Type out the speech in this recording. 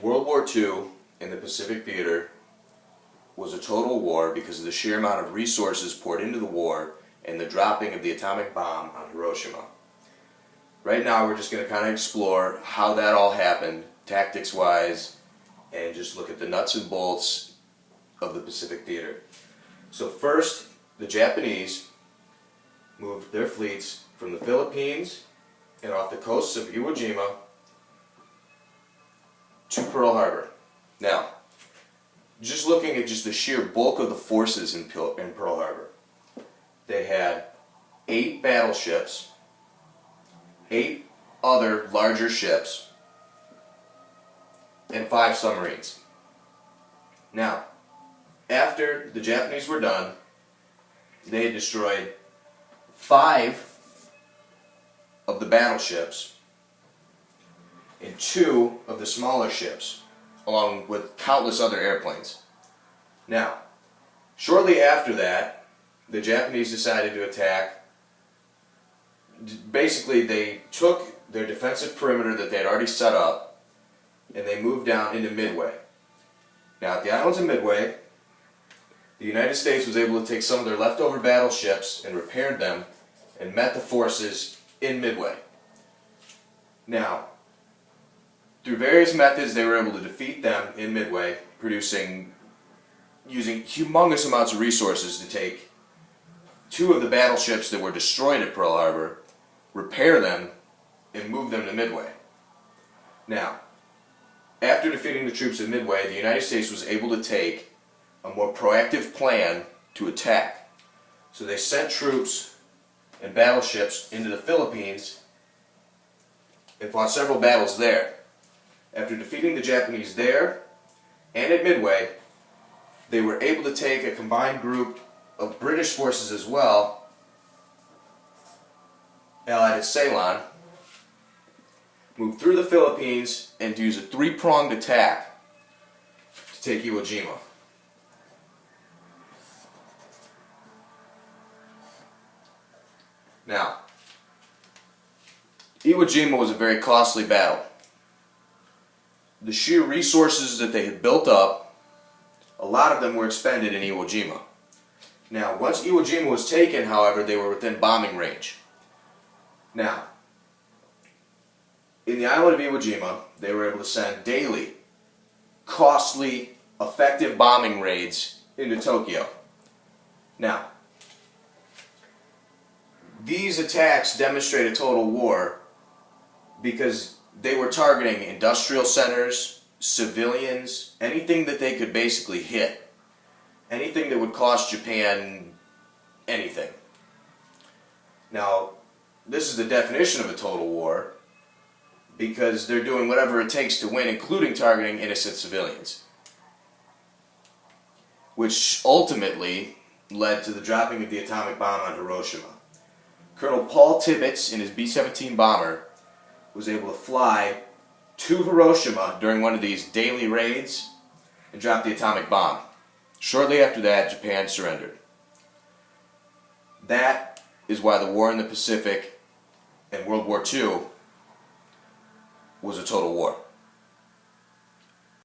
World War II in the Pacific Theater was a total war because of the sheer amount of resources poured into the war and the dropping of the atomic bomb on Hiroshima. Right now we're just going to kind of explore how that all happened, tactics-wise, and just look at the nuts and bolts of the Pacific Theater. So first, the Japanese moved their fleets from the Philippines and off the coasts of Iwo Jima to Pearl Harbor. Now, just looking at just the sheer bulk of the forces in Pearl Harbor, they had 8 battleships, 8 other larger ships, and 5 submarines. Now, after the Japanese were done, they had destroyed 5 of the battleships and 2 of the smaller ships, along with countless other airplanes. Now, shortly after that, the Japanese decided to attack. Basically, they took their defensive perimeter that they had already set up and they moved down into Midway. Now, at the islands of Midway, the United States was able to take some of their leftover battleships and repaired them and met the forces in Midway. Now, through various methods, they were able to defeat them in Midway, using humongous amounts of resources to take 2 of the battleships that were destroyed at Pearl Harbor, repair them, and move them to Midway. Now, after defeating the troops at Midway, the United States was able to take a more proactive plan to attack. So they sent troops and battleships into the Philippines and fought several battles there. After defeating the Japanese there and at Midway, they were able to take a combined group of British forces as well, allied at Ceylon, move through the Philippines and use a 3-pronged attack to take Iwo Jima. Now, Iwo Jima was a very costly battle. The sheer resources that they had built up, a lot of them were expended in Iwo Jima. Now, once Iwo Jima was taken, however, they were within bombing range. Now, in the island of Iwo Jima, they were able to send daily, costly, effective bombing raids into Tokyo. Now, these attacks demonstrate a total war because they were targeting industrial centers, civilians, anything that they could basically hit. Anything that would cost Japan anything. Now, this is the definition of a total war because they're doing whatever it takes to win, including targeting innocent civilians. Which ultimately led to the dropping of the atomic bomb on Hiroshima. Colonel Paul Tibbets in his B-17 bomber was able to fly to Hiroshima during one of these daily raids and drop the atomic bomb. Shortly after that, Japan surrendered. That is why the war in the Pacific and World War II was a total war.